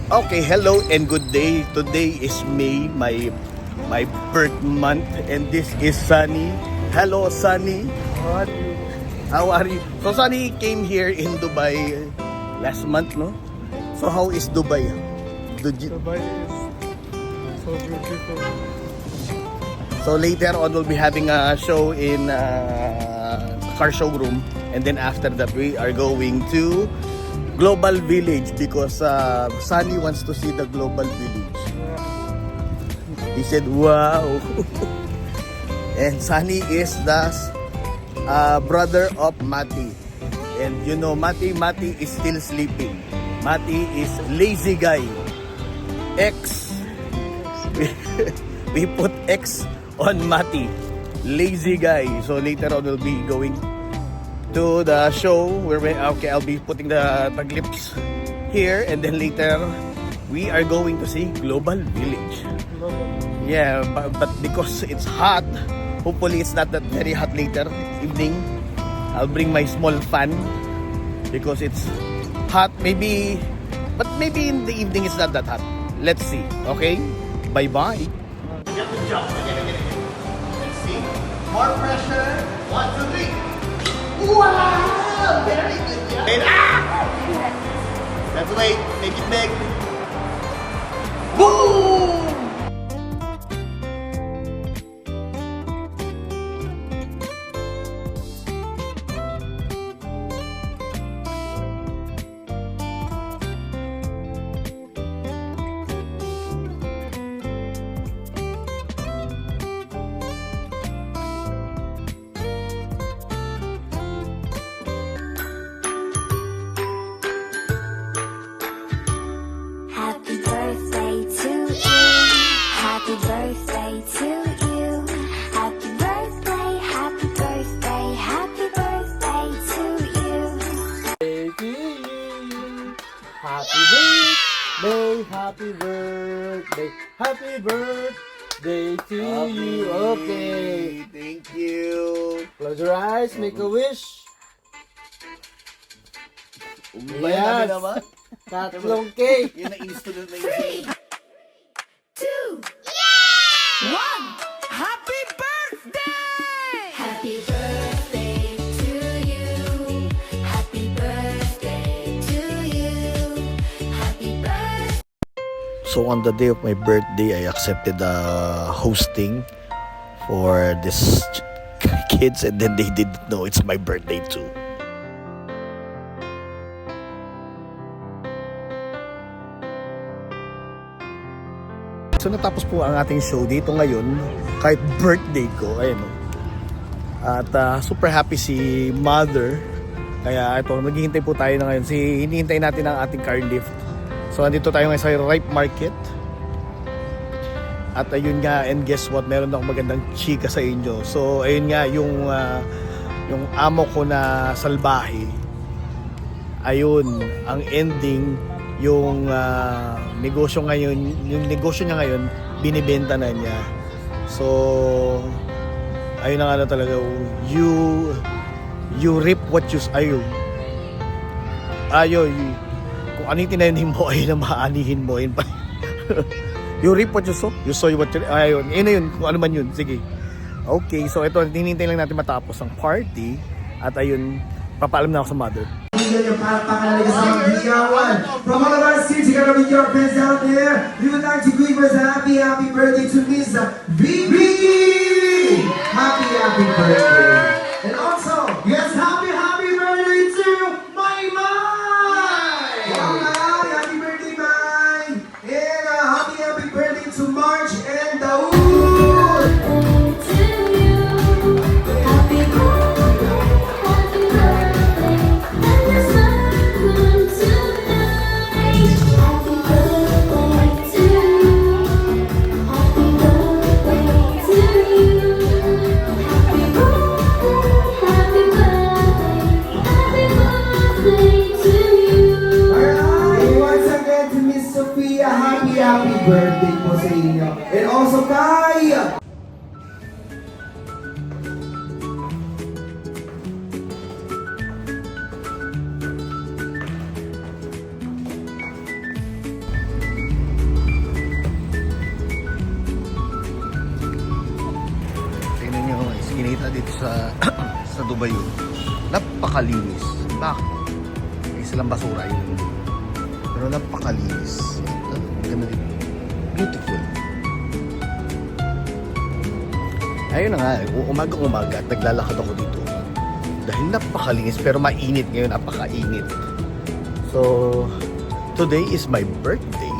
Okay, hello and good day. Today is May, my birth month, and this is Sunny. Hello, Sunny. How are you? How are you? So Sunny came here in Dubai last month, no? So how is Dubai? Dubai is so beautiful. So later on, we'll be having a show in car showroom, and then after that, we are going to Global Village because Sunny wants to see the Global Village. He said, "Wow!" And Sunny is the brother of Mati, and you know Mati is still sleeping. Mati is lazy guy. X. We put X on Mati, lazy guy. So later on we'll be going to the show where I'll be putting the taglips here, and then later we are going to see Global Village. Yeah, but because it's hot, hopefully it's not that very hot later evening. I'll bring my small fan because it's hot, maybe, but maybe in the evening it's not that hot. Let's see. Okay, bye bye. Get the jump again. Let's see. More pressure. 1, 2, 3. Wow! Very good job. And let's wait. Make it big. Boom! Happy birthday to you. Happy birthday to you. Happy birthday, happy birthday, happy birthday to you. Happy birthday, happy birthday, happy birthday to you. Okay. Thank you. Close your eyes, make a wish. Umayan Yes. naman. Tatlong cake. Yun ang instrument na yun. 2, 1. Happy birthday! Happy birthday to you. Happy birthday to you. Happy birthday. So on the day of my birthday, I accepted hosting for this kids, and then they didn't know it's my birthday too. So natapos po ang ating show dito ngayon, kahit birthday ko, ayun o. At super happy si Mother. Kaya ito, naghihintay po tayo na ngayon. Hinihintay natin ang ating car lift. So andito tayo ngayon sa Ripe Market. At ayun nga, and guess what, meron akong magandang chika sa inyo. So ayun nga, yung amo ko na salbahe, ayun, ang ending, yung negosyo ngayon, yung negosyo niya ngayon, binibenta na niya. So ayun na nga talaga, you reap what you kung ano yung tinanim mo, ayun na maanihin mo. Ayun pa. You reap what you sow what you, ayun, yun, kung ano man yun. Sige, okay, so ito, hinihintay lang natin matapos ang party. At ayun, papaalam na ako sa Mother. From all of us here together with your friends out there, we would like to greet us a happy birthday to Miss Vivi! Happy birthday! And also, yes, happy birthday to my Mai! Happy birthday, Mai! And happy birthday to March and Daoud! Happy birthday po sa inyo. And also kay dito sa sa Dubai yun. Napakalinis. Bakit? Isa lang basura yun. Pero napakalinis. Ganda dito. Beautiful. Ayun na nga, umaga at naglalakad ako dito. Dahil napakalinis pero mainit ngayon, napakainit. So, today is my birthday.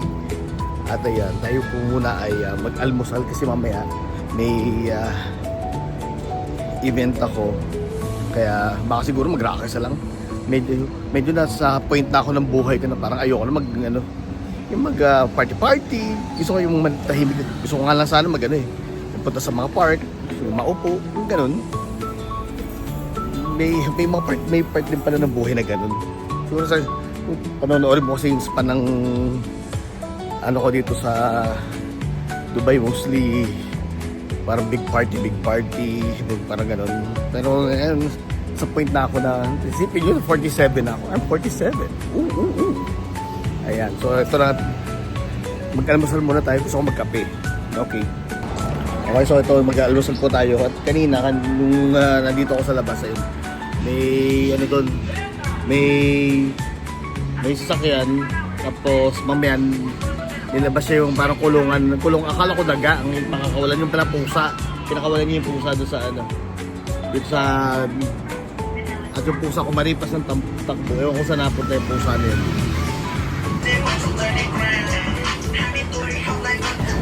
At ayan, tayo po muna ay mag-almusal kasi mamaya may event ako. Kaya baka siguro mag-rakasa lang. Medyo nasa point na ako ng buhay ko na parang ayoko na yung party-party. Gusto ko yung tahimik. Gusto ko nga lang sana punta sa mga park, maupo, yung ganun. May part din pala ng buhay na ganun. Siguro sa panonood mo kasi yung span ng ko dito sa Dubai, mostly parang big party, parang ganun. Pero sa point na ako na, isipin yun, 47 na ako. I'm 47. Ayan, so ito na, mag-almusal muna tayo, gusto ko magkape. Okay, so ito, mag-almusal po tayo. At kanina, nung nandito ako sa labas, ayun, may sasakyan, tapos mamaya nilabas siya yung parang kulong, akala ko daga, ang pakakawalan yung pala pusa. Pinakawalan niya yung pusa doon sa dito sa, at yung pusa ko maripas ng takbo. Ewan ko saan napunta yung pusa niya.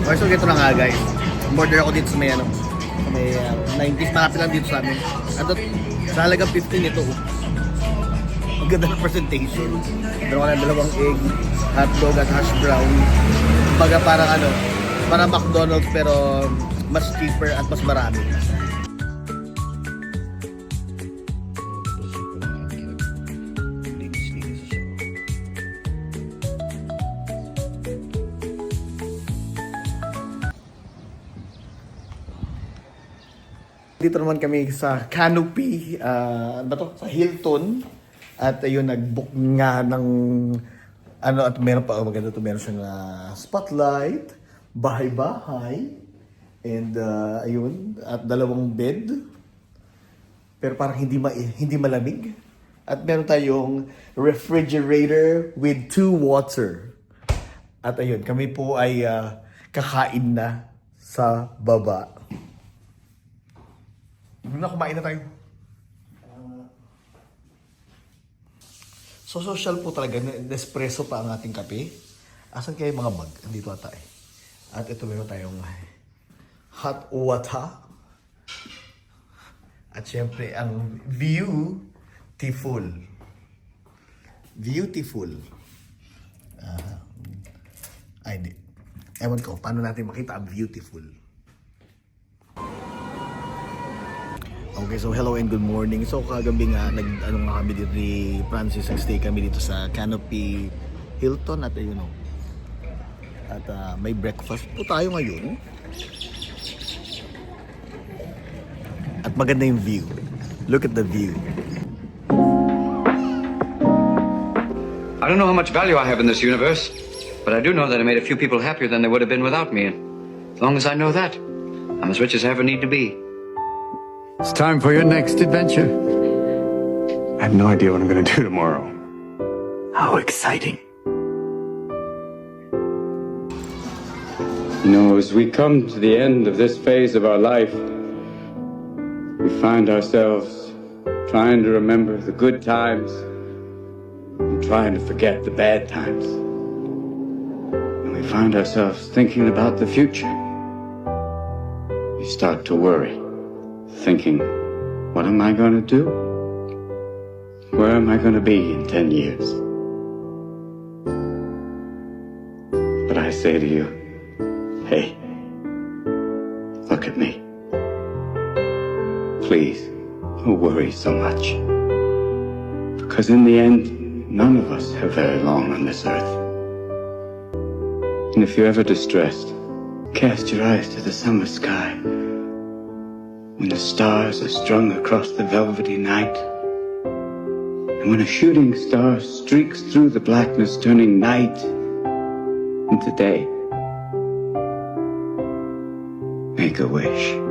Okay, so gito na nga guys. Border ako dito sa may 90s, malapit lang dito sa amin. At sa halagang 15 ito. Ang ganda ng presentation. Meron ka ng dalawang egg, hotdog at hash brown. Baga parang parang McDonald's pero mas cheaper at mas marami. Dito naman kami sa Canopy, sa Hilton. At ayun, nag-book nga ng at meron pa, maganda to, meron siyang spotlight, bahay-bahay, and ayun, at dalawang bed. Pero parang hindi malamig. At meron tayong refrigerator with 2 water. At ayun, kami po ay kakain na sa baba. Kumain na tayo. So social po talaga, Nespresso pa ang ating kape. Asan kaya yung mga mug? Andito ata eh. At ito meron tayong hot water. At syempre ang beautiful. Beautiful. Hindi. Ewan ko, paano natin makita ang beautiful? Okay, so hello and good morning. So kagabi nga, kami dito ni Francis, nag-stay kami dito sa Canopy Hilton at ayun o. At may breakfast po tayo ngayon. At maganda yung view. Look at the view. I don't know how much value I have in this universe, but I do know that I made a few people happier than they would have been without me. And as long as I know that, I'm as rich as I ever need to be. It's time for your next adventure. I have no idea what I'm going to do tomorrow. How exciting. You know, as we come to the end of this phase of our life, we find ourselves trying to remember the good times and trying to forget the bad times. And we find ourselves thinking about the future. We start to worry, thinking, what am I going to do? Where am I going to be in 10 years? But I say to you, hey, look at me. Please, don't worry so much. Because in the end, none of us have very long on this earth. And if you're ever distressed, cast your eyes to the summer sky. When the stars are strung across the velvety night, and when a shooting star streaks through the blackness, turning night into day, make a wish.